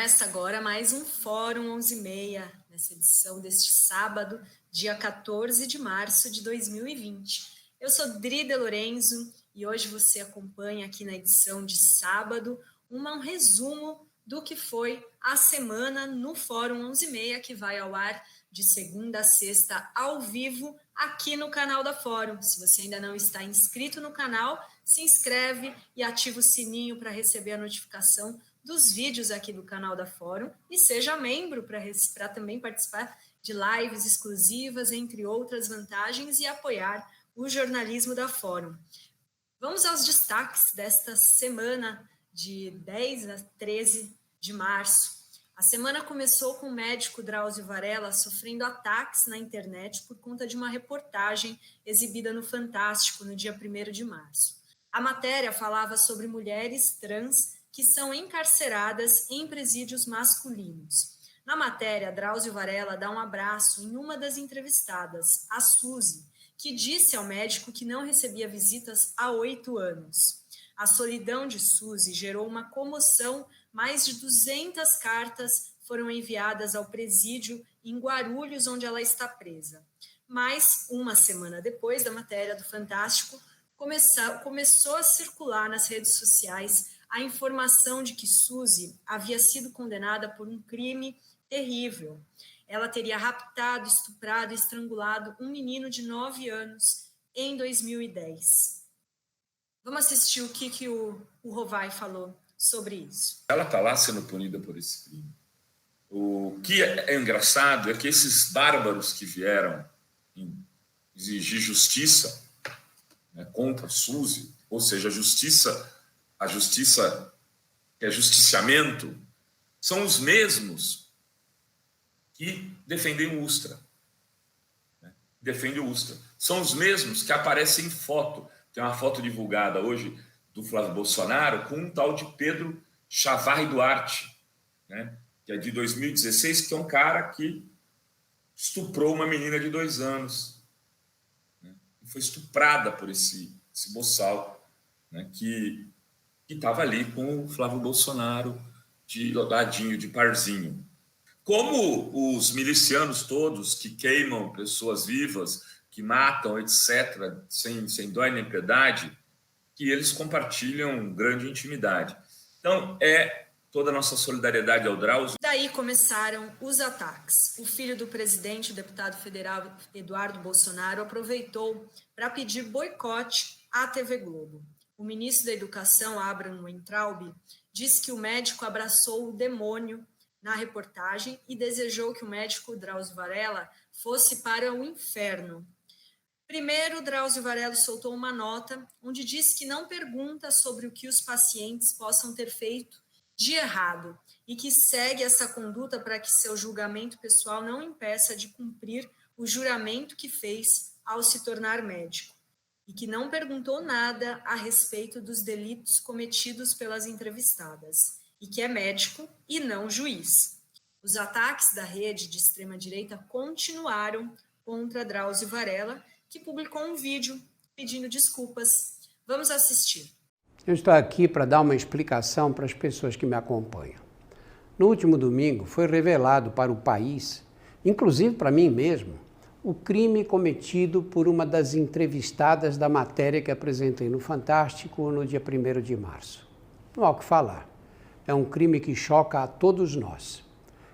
Começa agora mais um Fórum 11h30, nessa edição deste sábado, dia 14 de março de 2020. Eu sou Dri De Lorenzo e hoje você acompanha aqui na edição de sábado um resumo do que foi a semana no Fórum 11h30, que vai ao ar de segunda a sexta ao vivo aqui no canal da Fórum. Se você ainda não está inscrito no canal, se inscreve e ativa o sininho para receber a notificação dos vídeos aqui do canal da Fórum e seja membro para também participar de lives exclusivas, entre outras vantagens, e apoiar o jornalismo da Fórum. Vamos aos destaques desta semana de 10 a 13 de março. A semana começou com o médico Drauzio Varella sofrendo ataques na internet por conta de uma reportagem exibida no Fantástico no dia 1º de março. A matéria falava sobre mulheres trans que são encarceradas em presídios masculinos. Na matéria, Drauzio Varella dá um abraço em uma das entrevistadas, a Suzy, que disse ao médico que não recebia visitas há 8 anos. A solidão de Suzy gerou uma comoção. Mais de 200 cartas foram enviadas ao presídio em Guarulhos, onde ela está presa. Mas, uma semana depois da matéria do Fantástico, começou a circular nas redes sociais a informação de que Suzy havia sido condenada por um crime terrível. Ela teria raptado, estuprado e estrangulado um menino de 9 anos em 2010. Vamos assistir o que o Rovai falou sobre isso. Ela está lá sendo punida por esse crime. O que é engraçado é que esses bárbaros que vieram exigir justiça, né, contra Suzy, ou seja, a justiça que é justiciamento, são os mesmos que defendem o Ustra. Né? Defendem o Ustra. São os mesmos que aparecem em foto. Tem uma foto divulgada hoje do Flávio Bolsonaro com um tal de Pedro Chavarri Duarte, né? Que é de 2016, que é um cara que estuprou uma menina de 2 anos. Né? E foi estuprada por esse boçal, né? Que estava ali com o Flávio Bolsonaro de ladinho, de parzinho. Como os milicianos todos que queimam pessoas vivas, que matam, etc., sem dó e nem piedade, que eles compartilham grande intimidade. Então, toda a nossa solidariedade ao Drauzio. Daí começaram os ataques. O filho do presidente, o deputado federal Eduardo Bolsonaro, aproveitou para pedir boicote à TV Globo. O ministro da Educação, Abraham Weintraub, disse que o médico abraçou o demônio na reportagem e desejou que o médico Drauzio Varella fosse para o inferno. Primeiro, Drauzio Varella soltou uma nota onde disse que não pergunta sobre o que os pacientes possam ter feito de errado e que segue essa conduta para que seu julgamento pessoal não impeça de cumprir o juramento que fez ao se tornar médico. E que não perguntou nada a respeito dos delitos cometidos pelas entrevistadas, e que é médico e não juiz. Os ataques da rede de extrema-direita continuaram contra Drauzio Varella, que publicou um vídeo pedindo desculpas. Vamos assistir. Eu estou aqui para dar uma explicação para as pessoas que me acompanham. No último domingo foi revelado para o país, inclusive para mim mesmo, o crime cometido por uma das entrevistadas da matéria que apresentei no Fantástico no dia 1º de março. Não há o que falar. É um crime que choca a todos nós.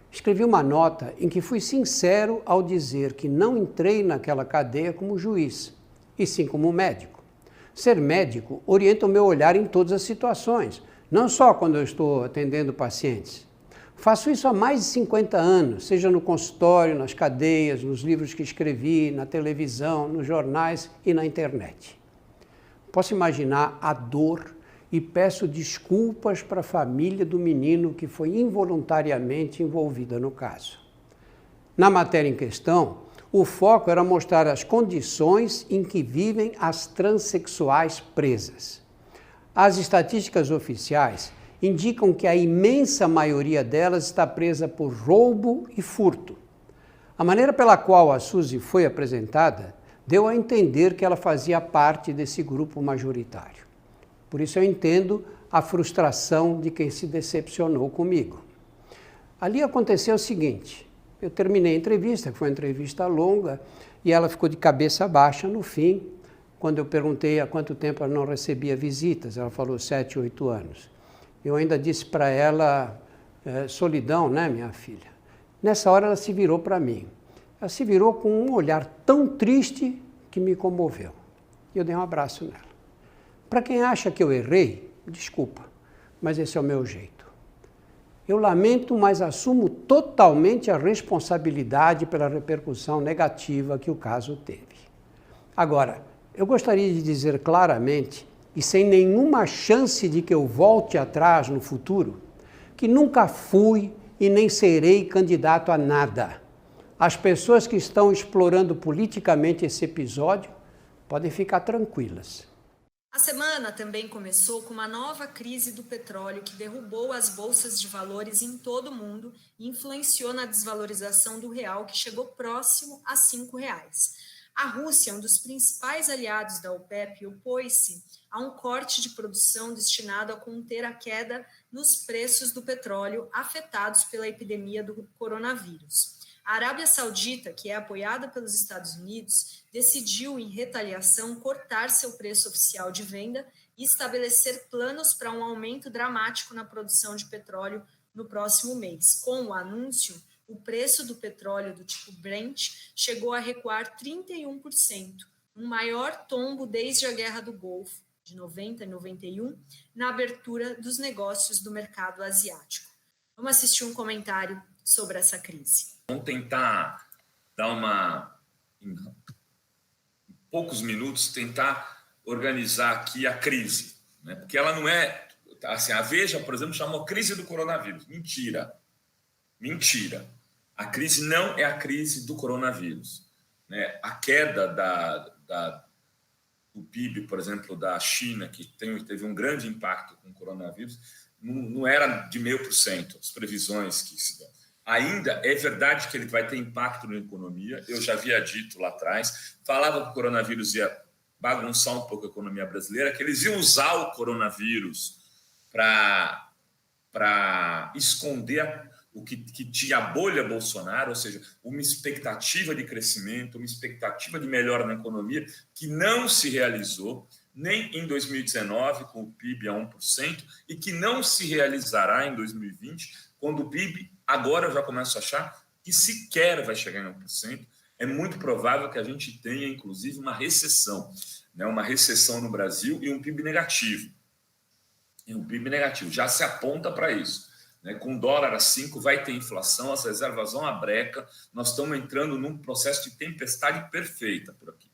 Escrevi uma nota em que fui sincero ao dizer que não entrei naquela cadeia como juiz, e sim como médico. Ser médico orienta o meu olhar em todas as situações, não só quando eu estou atendendo pacientes. Faço isso há mais de 50 anos, seja no consultório, nas cadeias, nos livros que escrevi, na televisão, nos jornais e na internet. Posso imaginar a dor e peço desculpas para a família do menino que foi involuntariamente envolvida no caso. Na matéria em questão, o foco era mostrar as condições em que vivem as transexuais presas. As estatísticas oficiais indicam que a imensa maioria delas está presa por roubo e furto. A maneira pela qual a Suzy foi apresentada deu a entender que ela fazia parte desse grupo majoritário. Por isso eu entendo a frustração de quem se decepcionou comigo. Ali aconteceu o seguinte, eu terminei a entrevista, que foi uma entrevista longa, e ela ficou de cabeça baixa no fim, quando eu perguntei há quanto tempo ela não recebia visitas. Ela falou 7, 8 anos. Eu ainda disse para ela, solidão, né, minha filha? Nessa hora ela se virou para mim. Ela se virou com um olhar tão triste que me comoveu. E eu dei um abraço nela. Para quem acha que eu errei, desculpa, mas esse é o meu jeito. Eu lamento, mas assumo totalmente a responsabilidade pela repercussão negativa que o caso teve. Agora, eu gostaria de dizer claramente, e sem nenhuma chance de que eu volte atrás no futuro, que nunca fui e nem serei candidato a nada. As pessoas que estão explorando politicamente esse episódio podem ficar tranquilas. A semana também começou com uma nova crise do petróleo que derrubou as bolsas de valores em todo o mundo e influenciou na desvalorização do real, que chegou próximo a R$ 5. A Rússia, um dos principais aliados da OPEP, opôs-se a um corte de produção destinado a conter a queda nos preços do petróleo afetados pela epidemia do coronavírus. A Arábia Saudita, que é apoiada pelos Estados Unidos, decidiu, em retaliação, cortar seu preço oficial de venda e estabelecer planos para um aumento dramático na produção de petróleo no próximo mês. Com o anúncio, o preço do petróleo do tipo Brent chegou a recuar 31%, um maior tombo desde a Guerra do Golfo, de 90 e 91, na abertura dos negócios do mercado asiático. Vamos assistir um comentário sobre essa crise. Vamos tentar dar em poucos minutos, tentar organizar aqui a crise, né? Porque ela não é, assim, a Veja, por exemplo, chamou crise do coronavírus. Mentira. A crise não é a crise do coronavírus, né? A queda do PIB, por exemplo, da China, que teve um grande impacto com o coronavírus, não era de 0,5%, as previsões que se dão. Ainda é verdade que ele vai ter impacto na economia, eu já havia dito lá atrás, falava que o coronavírus ia bagunçar um pouco a economia brasileira, que eles iam usar o coronavírus para esconder o que tinha a bolha Bolsonaro, ou seja, uma expectativa de crescimento, uma expectativa de melhora na economia, que não se realizou nem em 2019, com o PIB a 1%, e que não se realizará em 2020, quando o PIB, agora eu já começo a achar, que sequer vai chegar em 1%. É muito provável que a gente tenha, inclusive, uma recessão, né? Uma recessão no Brasil e um PIB negativo. Já se aponta para isso. Né? Com o dólar a 5 vai ter inflação, as reservas vão à breca, nós estamos entrando num processo de tempestade perfeita por aqui.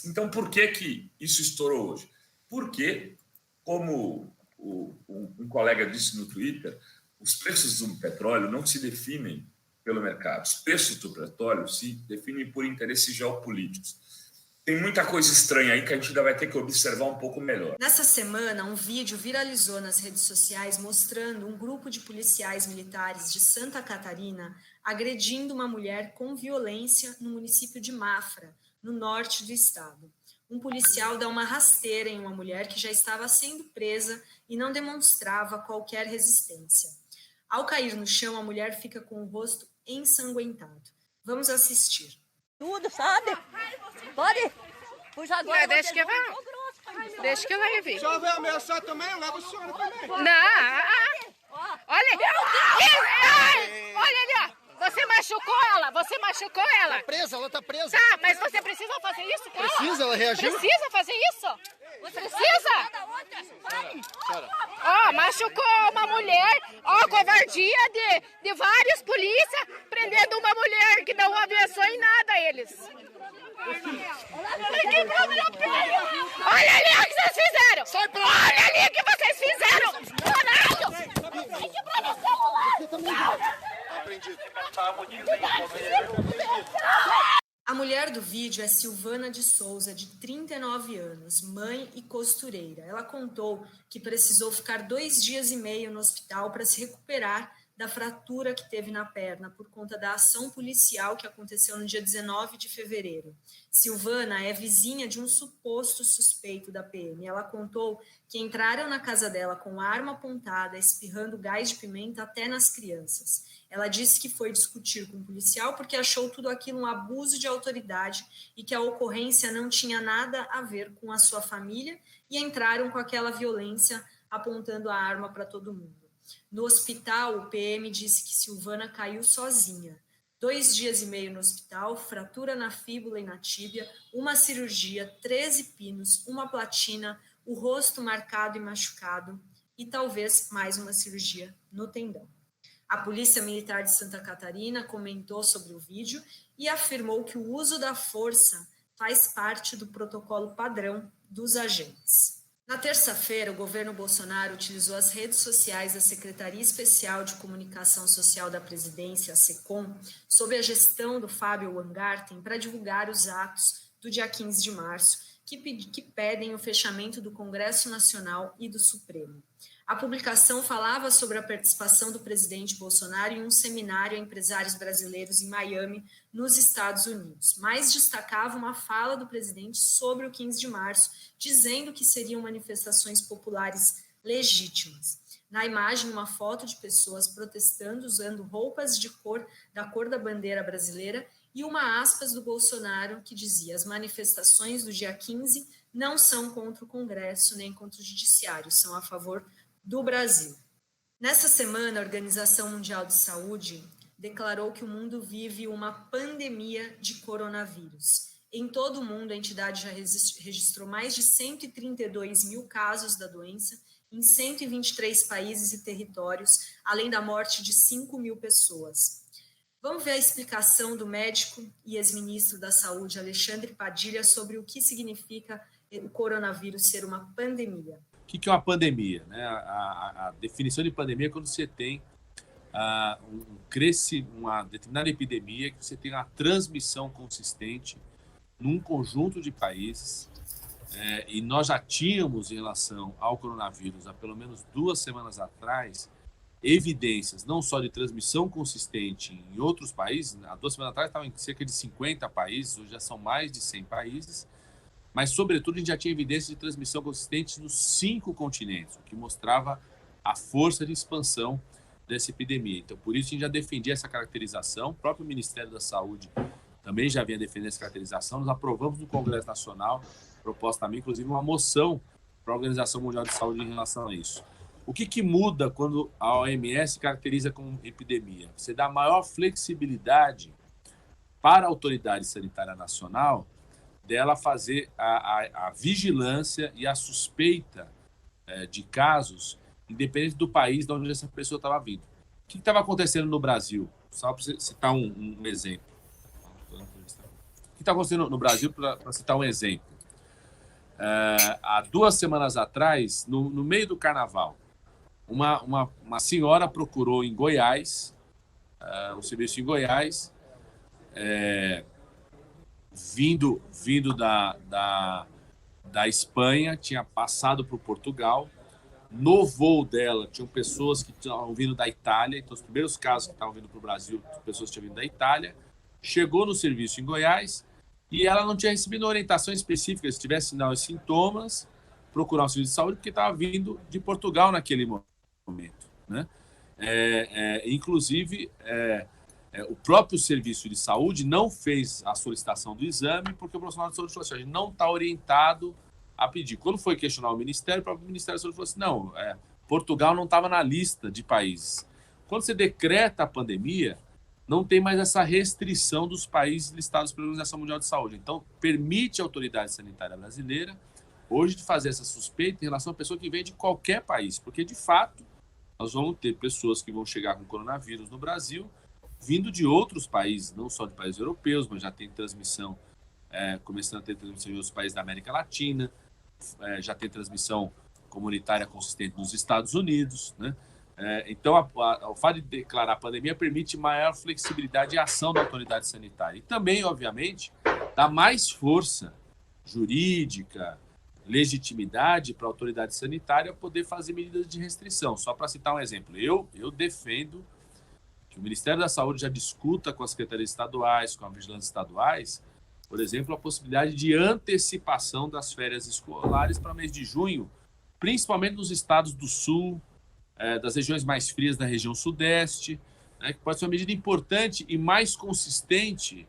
Então, por que isso estourou hoje? Porque, como um colega disse no Twitter, os preços do petróleo não se definem pelo mercado. Os preços do petróleo se definem por interesses geopolíticos. Tem muita coisa estranha aí que a gente ainda vai ter que observar um pouco melhor. Nessa semana, um vídeo viralizou nas redes sociais mostrando um grupo de policiais militares de Santa Catarina agredindo uma mulher com violência no município de Mafra, no norte do estado. Um policial dá uma rasteira em uma mulher que já estava sendo presa e não demonstrava qualquer resistência. Ao cair no chão, a mulher fica com o rosto ensanguentado. Vamos assistir. Tudo, sabe? Pode? Puxa agora. Deixa que ela vai vir. Se ela vai ameaçar também, leva a senhora também. Não. Olha. Olha ali, ó. Você machucou ela. Tá presa, ela tá presa. Tá, mas você precisa fazer isso com ela? Precisa, ela reagiu? Precisa fazer isso? Precisa? Ó, machucou uma mulher. Ó, covardia de vários polícias prendendo uma mulher que não ameaçou em nada eles. Olha ali o que vocês fizeram! Olha ali o que vocês fizeram! Caralho! A mulher do vídeo é Silvana de Souza, de 39 anos, mãe e costureira. Ela contou que precisou ficar 2 dias e meio no hospital para se recuperar da fratura que teve na perna por conta da ação policial que aconteceu no dia 19 de fevereiro. Silvana é vizinha de um suposto suspeito da PM. Ela contou que entraram na casa dela com arma apontada, espirrando gás de pimenta até nas crianças. Ela disse que foi discutir com o policial porque achou tudo aquilo um abuso de autoridade e que a ocorrência não tinha nada a ver com a sua família e entraram com aquela violência apontando a arma para todo mundo. No hospital, o PM disse que Silvana caiu sozinha. 2 dias e meio no hospital, fratura na fíbula e na tíbia, uma cirurgia, 13 pinos, uma platina, o rosto marcado e machucado e talvez mais uma cirurgia no tendão. A Polícia Militar de Santa Catarina comentou sobre o vídeo e afirmou que o uso da força faz parte do protocolo padrão dos agentes. Na terça-feira, o governo Bolsonaro utilizou as redes sociais da Secretaria Especial de Comunicação Social da Presidência, a SECOM, sob a gestão do Fábio Weingarten, para divulgar os atos do dia 15 de março, que pedem o fechamento do Congresso Nacional e do Supremo. A publicação falava sobre a participação do presidente Bolsonaro em um seminário a empresários brasileiros em Miami, nos Estados Unidos, mas destacava uma fala do presidente sobre o 15 de março, dizendo que seriam manifestações populares legítimas. Na imagem, uma foto de pessoas protestando usando roupas da cor da bandeira brasileira e uma aspas do Bolsonaro que dizia: as manifestações do dia 15 não são contra o Congresso nem contra o Judiciário, são a favor do Brasil. Nessa semana, a Organização Mundial de Saúde declarou que o mundo vive uma pandemia de coronavírus. Em todo o mundo, a entidade já registrou mais de 132 mil casos da doença em 123 países e territórios, além da morte de 5 mil pessoas. Vamos ver a explicação do médico e ex-ministro da Saúde, Alexandre Padilha, sobre o que significa o coronavírus ser uma pandemia. O que é uma pandemia? Né? A definição de pandemia é quando você tem uma determinada epidemia, que você tem uma transmissão consistente num conjunto de países, e nós já tínhamos, em relação ao coronavírus, há pelo menos 2 semanas atrás, evidências não só de transmissão consistente em outros países. Há 2 semanas atrás estavam em cerca de 50 países, hoje já são mais de 100 países, mas, sobretudo, a gente já tinha evidência de transmissão consistente nos 5 continentes, o que mostrava a força de expansão dessa epidemia. Então, por isso, a gente já defendia essa caracterização. O próprio Ministério da Saúde também já vinha defendendo essa caracterização. Nós aprovamos no Congresso Nacional, proposta também, inclusive, uma moção para a Organização Mundial de Saúde em relação a isso. O que muda quando a OMS caracteriza como epidemia? Você dá maior flexibilidade para a autoridade sanitária nacional dela fazer a vigilância e a suspeita de casos, independente do país de onde essa pessoa estava vindo. O que estava acontecendo no Brasil? Só para citar um exemplo. O que está acontecendo no Brasil, para citar um exemplo? Há 2 semanas atrás, no meio do carnaval, uma senhora procurou em Goiás, um serviço em Goiás, vindo da Espanha, tinha passado para o Portugal. No voo dela, tinham pessoas que estavam vindo da Itália. Então, os primeiros casos que estavam vindo para o Brasil, as pessoas tinham vindo da Itália. Chegou no serviço em Goiás e ela não tinha recebido orientação específica. Se tivesse sinal e sintomas, procurar um serviço de saúde, porque estava vindo de Portugal naquele momento, né? Inclusive, o próprio serviço de saúde não fez a solicitação do exame, porque o profissional de saúde falou assim: a gente não está orientado a pedir. Quando foi questionar o Ministério, o próprio Ministério da Saúde falou assim: não, Portugal não estava na lista de países. Quando você decreta a pandemia, não tem mais essa restrição dos países listados pela Organização Mundial de Saúde. Então, permite à autoridade sanitária brasileira, hoje, de fazer essa suspeita em relação à pessoa que vem de qualquer país, porque, de fato, nós vamos ter pessoas que vão chegar com coronavírus no Brasil, vindo de outros países, não só de países europeus, mas já tem transmissão, começando a ter transmissão em outros países da América Latina, já tem transmissão comunitária consistente nos Estados Unidos, né? Então, o fato de declarar a pandemia permite maior flexibilidade e ação da autoridade sanitária. E também, obviamente, dá mais força jurídica, legitimidade para a autoridade sanitária poder fazer medidas de restrição. Só para citar um exemplo, eu defendo que o Ministério da Saúde já discuta com as secretarias estaduais, com a vigilância estaduais, por exemplo, a possibilidade de antecipação das férias escolares para o mês de junho, principalmente nos estados do sul, das regiões mais frias da região sudeste, né, que pode ser uma medida importante e mais consistente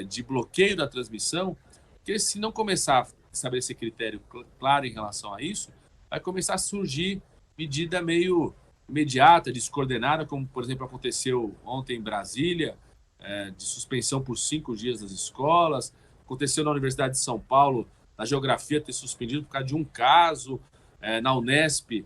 de bloqueio da transmissão, porque se não começar a estabelecer critério claro em relação a isso, vai começar a surgir medida meio imediata, descoordenada, como, por exemplo, aconteceu ontem em Brasília, de suspensão por 5 dias das escolas. Aconteceu na Universidade de São Paulo, na Geografia, ter suspendido por causa de um caso. Na Unesp,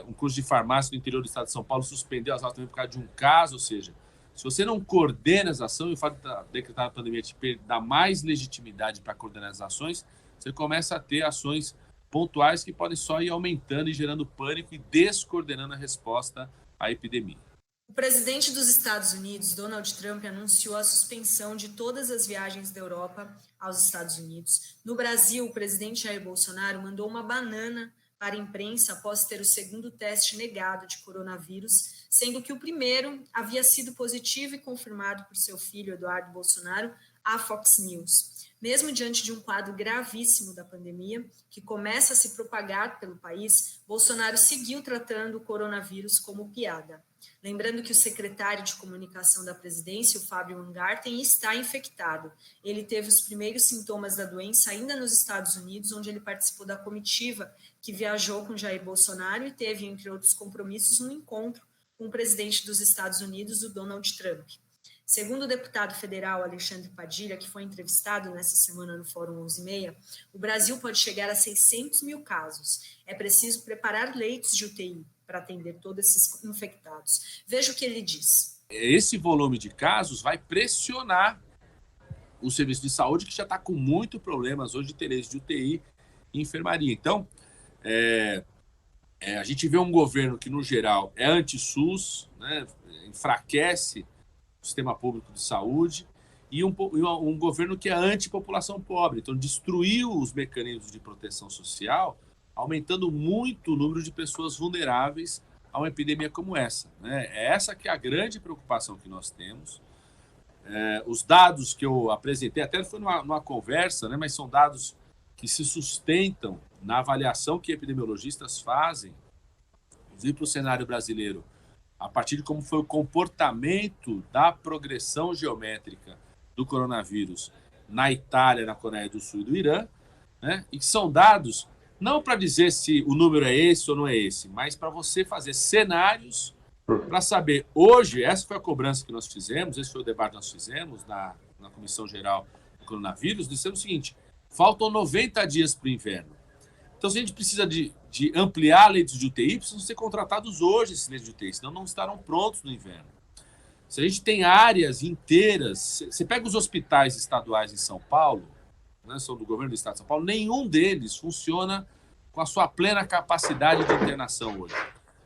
um curso de farmácia no interior do estado de São Paulo suspendeu as aulas também por causa de um caso. Ou seja, se você não coordena as ações, e o fato de decretar a pandemia te dá mais legitimidade para coordenar as ações, você começa a ter ações pontuais que podem só ir aumentando e gerando pânico e descoordenando a resposta à epidemia. O presidente dos Estados Unidos, Donald Trump, anunciou a suspensão de todas as viagens da Europa aos Estados Unidos. No Brasil, o presidente Jair Bolsonaro mandou uma banana para a imprensa após ter o segundo teste negado de coronavírus, sendo que o primeiro havia sido positivo e confirmado por seu filho, Eduardo Bolsonaro, à Fox News. Mesmo diante de um quadro gravíssimo da pandemia, que começa a se propagar pelo país, Bolsonaro seguiu tratando o coronavírus como piada. Lembrando que o secretário de comunicação da presidência, o Fábio Weingarten, está infectado. Ele teve os primeiros sintomas da doença ainda nos Estados Unidos, onde ele participou da comitiva que viajou com Jair Bolsonaro e teve, entre outros compromissos, um encontro com o presidente dos Estados Unidos, o Donald Trump. Segundo o deputado federal Alexandre Padilha, que foi entrevistado nessa semana no Fórum 11:30, o Brasil pode chegar a 600 mil casos. É preciso preparar leitos de UTI para atender todos esses infectados. Veja o que ele diz. Esse volume de casos vai pressionar o serviço de saúde, que já está com muitos problemas hoje de ter leitos de UTI e enfermaria. Então, a gente vê um governo que, no geral, é anti-SUS, né, enfraquece o sistema público de saúde, e um governo que é anti-população pobre. Então, destruiu os mecanismos de proteção social, aumentando muito o número de pessoas vulneráveis a uma epidemia como essa, né? É essa que é a grande preocupação que nós temos. Os dados que eu apresentei, até foi numa conversa, né, mas são dados que se sustentam na avaliação que epidemiologistas fazem, inclusive para o cenário brasileiro, a partir de como foi o comportamento da progressão geométrica do coronavírus na Itália, na Coreia do Sul e do Irã, né? E que são dados não para dizer se o número é esse ou não é esse, mas para você fazer cenários para saber. Hoje, essa foi a cobrança que nós fizemos, esse foi o debate que nós fizemos na Comissão Geral do Coronavírus, dizendo o seguinte: faltam 90 dias para o inverno. Então, se a gente precisa de ampliar leitos de UTI, precisam ser contratados hoje esses leitos de UTI, senão não estarão prontos no inverno. Se a gente tem áreas inteiras, você pega os hospitais estaduais em São Paulo, né, são do governo do estado de São Paulo, nenhum deles funciona com a sua plena capacidade de internação hoje.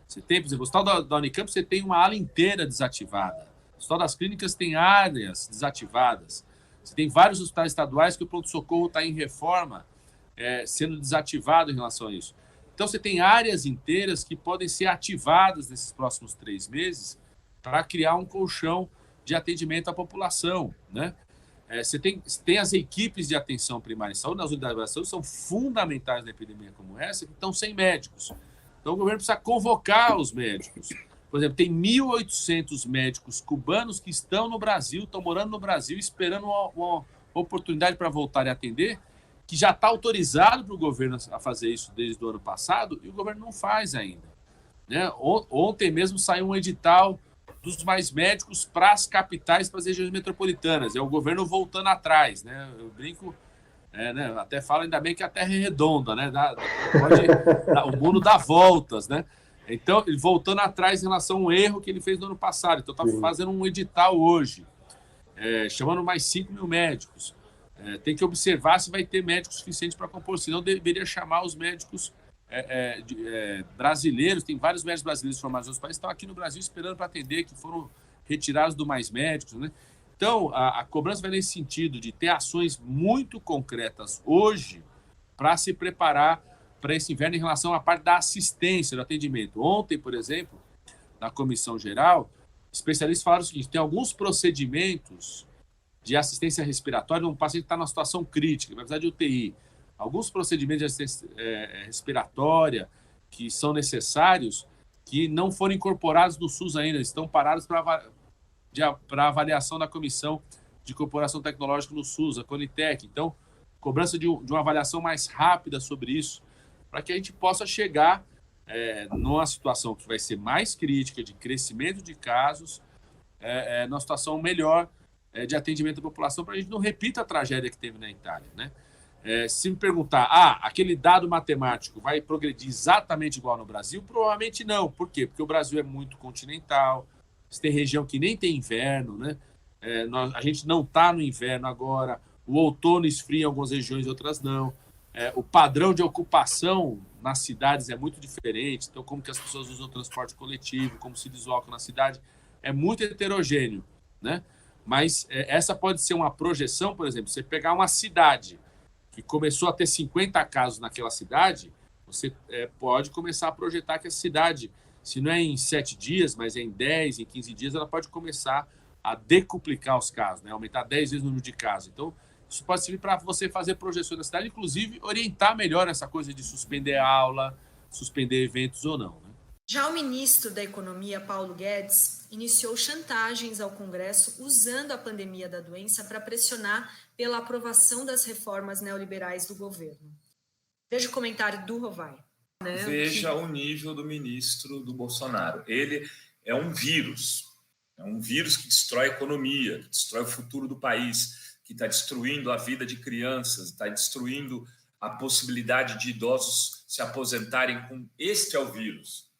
Você tem, por exemplo, o hospital da Unicamp, você tem uma ala inteira desativada. O hospital das clínicas tem áreas desativadas. Você tem vários hospitais estaduais que o pronto-socorro está em reforma, sendo desativado em relação a isso. Então, você tem áreas inteiras que podem ser ativadas nesses próximos 3 meses para criar um colchão de atendimento à população, né? Você tem as equipes de atenção primária em saúde, nas unidades de saúde, são fundamentais na epidemia como essa, que estão sem médicos. Então, o governo precisa convocar os médicos. Por exemplo, tem 1.800 médicos cubanos que estão no Brasil, estão morando no Brasil, esperando uma oportunidade para voltar a atender, que já está autorizado para o governo a fazer isso desde o ano passado, e o governo não faz ainda, né? Ontem mesmo saiu um edital dos mais médicos para as capitais, para as regiões metropolitanas. É o governo voltando atrás, né? Eu brinco, né? Até falo, ainda bem que a Terra é redonda, né? O mundo dá voltas, né? Então, ele voltando atrás em relação a um erro que ele fez no ano passado. Então, está fazendo um edital hoje, chamando mais 5 mil médicos. Tem que observar se vai ter médicos suficientes para compor, senão deveria chamar os médicos brasileiros. Tem vários médicos brasileiros formados nos países que estão aqui no Brasil esperando para atender, que foram retirados do Mais Médicos, né? Então, a cobrança vai nesse sentido de ter ações muito concretas hoje para se preparar para esse inverno em relação à parte da assistência, do atendimento. Ontem, por exemplo, na Comissão Geral, especialistas falaram o seguinte: tem alguns procedimentos de assistência respiratória, um paciente está numa situação crítica, vai precisar de UTI. Alguns procedimentos de assistência respiratória que são necessários, que não foram incorporados no SUS ainda, estão parados para avaliação da Comissão de Incorporação Tecnológica no SUS, a Conitec. Então, cobrança de uma avaliação mais rápida sobre isso, para que a gente possa chegar numa situação que vai ser mais crítica, de crescimento de casos, numa situação melhor de atendimento à população, para a gente não repita a tragédia que teve na Itália, né? Se me perguntar, aquele dado matemático vai progredir exatamente igual no Brasil? Provavelmente não. Por quê? Porque o Brasil é muito continental, você tem região que nem tem inverno, né? A gente não está no inverno agora, o outono esfria em algumas regiões, outras não. O padrão de ocupação nas cidades é muito diferente, então como que as pessoas usam o transporte coletivo, como se deslocam na cidade, é muito heterogêneo, né? Mas essa pode ser uma projeção, por exemplo, você pegar uma cidade que começou a ter 50 casos naquela cidade, você pode começar a projetar que a cidade, se não é em 7 dias, mas é em 10, em 15 dias, ela pode começar a decuplicar os casos, né? Aumentar 10 vezes o número de casos. Então, isso pode servir para você fazer projeções da cidade, inclusive orientar melhor essa coisa de suspender a aula, suspender eventos ou não, né? Já o ministro da Economia, Paulo Guedes, iniciou chantagens ao Congresso usando a pandemia da doença para pressionar pela aprovação das reformas neoliberais do governo. Veja o comentário do Rovai. Veja o nível do ministro do Bolsonaro. Ele é um vírus que destrói a economia, que destrói o futuro do país, que está destruindo a vida de crianças, está destruindo a possibilidade de idosos se aposentarem com... Este é o vírus.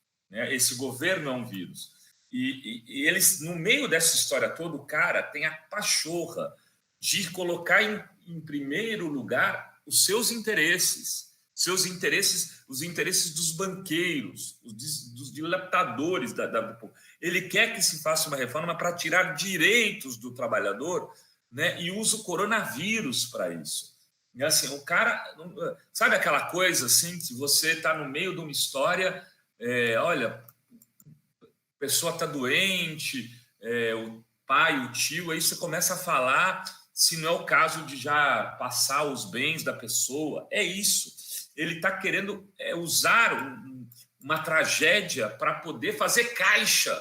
Esse governo é um vírus. E eles, no meio dessa história toda, o cara tem a pachorra de colocar em primeiro lugar os seus interesses, os interesses dos banqueiros, dos dilapidadores da ele quer que se faça uma reforma para tirar direitos do trabalhador, né, e usa o coronavírus para isso. E assim, o cara, sabe aquela coisa assim, que você está no meio de uma história, olha, a pessoa está doente, o pai, o tio, aí você começa a falar se não é o caso de já passar os bens da pessoa. É isso. Ele está querendo usar uma tragédia para poder fazer caixa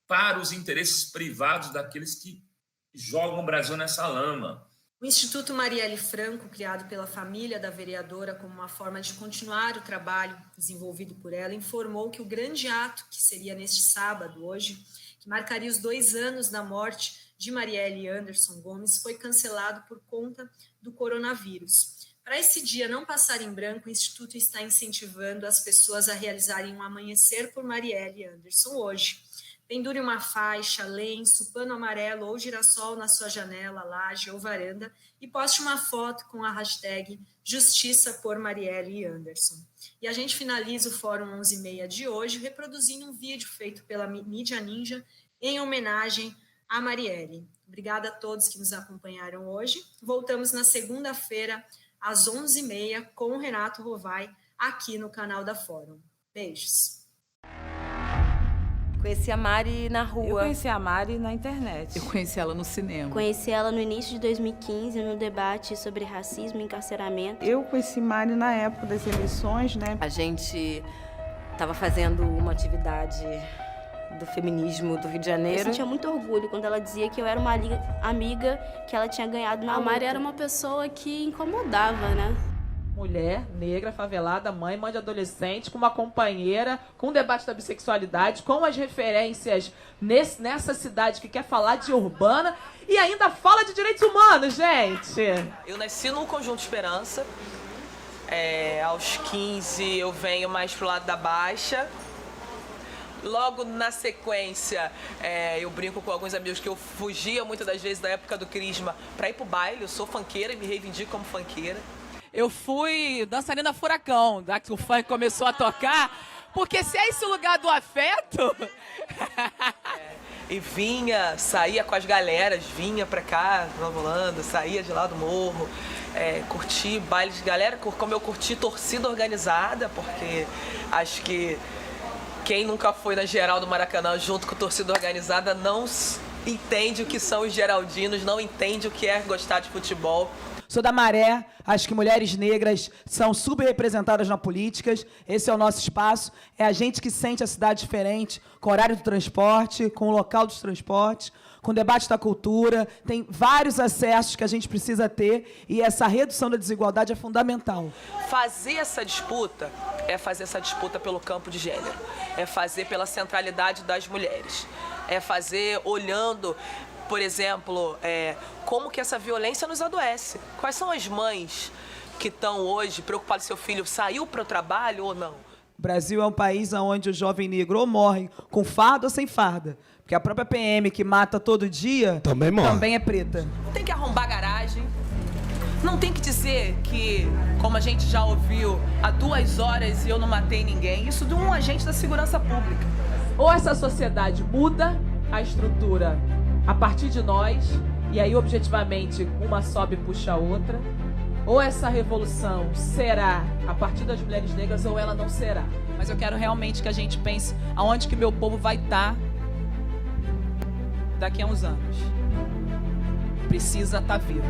para os interesses privados daqueles que jogam o Brasil nessa lama. O Instituto Marielle Franco, criado pela família da vereadora como uma forma de continuar o trabalho desenvolvido por ela, informou que o grande ato, que seria neste sábado, hoje, que marcaria os 2 anos da morte de Marielle Anderson Gomes, foi cancelado por conta do coronavírus. Para esse dia não passar em branco, o Instituto está incentivando as pessoas a realizarem um amanhecer por Marielle Anderson hoje. Pendure uma faixa, lenço, pano amarelo ou girassol na sua janela, laje ou varanda e poste uma foto com a hashtag Justiça por Marielle Anderson. E a gente finaliza o Fórum 11h30 de hoje reproduzindo um vídeo feito pela Mídia Ninja em homenagem a Marielle. Obrigada a todos que nos acompanharam hoje. Voltamos na segunda-feira, às 11h30, com o Renato Rovai, aqui no canal da Fórum. Beijos. Conheci a Mari na rua. Eu conheci a Mari na internet. Eu conheci ela no cinema. Conheci ela no início de 2015, no debate sobre racismo e encarceramento. Eu conheci Mari na época das eleições, né? A gente estava fazendo uma atividade do feminismo do Rio de Janeiro. Eu sentia muito orgulho quando ela dizia que eu era uma amiga que ela tinha ganhado na luta. A Mari era uma pessoa que incomodava, né? Mulher, negra, favelada, mãe de adolescente, com uma companheira, com o debate da bissexualidade, com as referências nessa cidade que quer falar de urbana e ainda fala de direitos humanos, gente. Eu nasci no Conjunto Esperança. Aos 15 eu venho mais pro lado da Baixa. Logo na sequência, eu brinco com alguns amigos que eu fugia muitas das vezes da época do Crisma para ir pro baile. Eu sou funkeira e me reivindico como funkeira. Eu fui dançarina furacão, já que o funk começou a tocar, porque se é esse lugar do afeto... E saía com as galeras, vinha pra cá, Nova Holanda, saía de lá do morro, curti baile de galera, como eu curti torcida organizada, porque acho que Quem nunca foi na geral do Maracanã junto com a torcida organizada não entende o que são os geraldinos, não entende o que é gostar de futebol. Sou da Maré, acho que mulheres negras são subrepresentadas na política, esse é o nosso espaço, é a gente que sente a cidade diferente, com o horário do transporte, com o local dos transportes, com o debate da cultura, tem vários acessos que a gente precisa ter e essa redução da desigualdade é fundamental. Fazer essa disputa é fazer essa disputa pelo campo de gênero, é fazer pela centralidade das mulheres, é fazer olhando, por exemplo, como que essa violência nos adoece. Quais são as mães que estão hoje preocupadas se seu filho saiu para o trabalho ou não? O Brasil é um país onde o jovem negro ou morre com farda ou sem farda. Porque a própria PM que mata todo dia também é preta. Não tem que arrombar garagem. Não tem que dizer que, como a gente já ouviu, há 2 horas e eu não matei ninguém. Isso de um agente da segurança pública. Ou essa sociedade muda a estrutura a partir de nós, e aí objetivamente uma sobe e puxa a outra, ou essa revolução será a partir das mulheres negras ou ela não será. Mas eu quero realmente que a gente pense aonde que meu povo vai estar daqui a uns anos. Precisa estar vivo.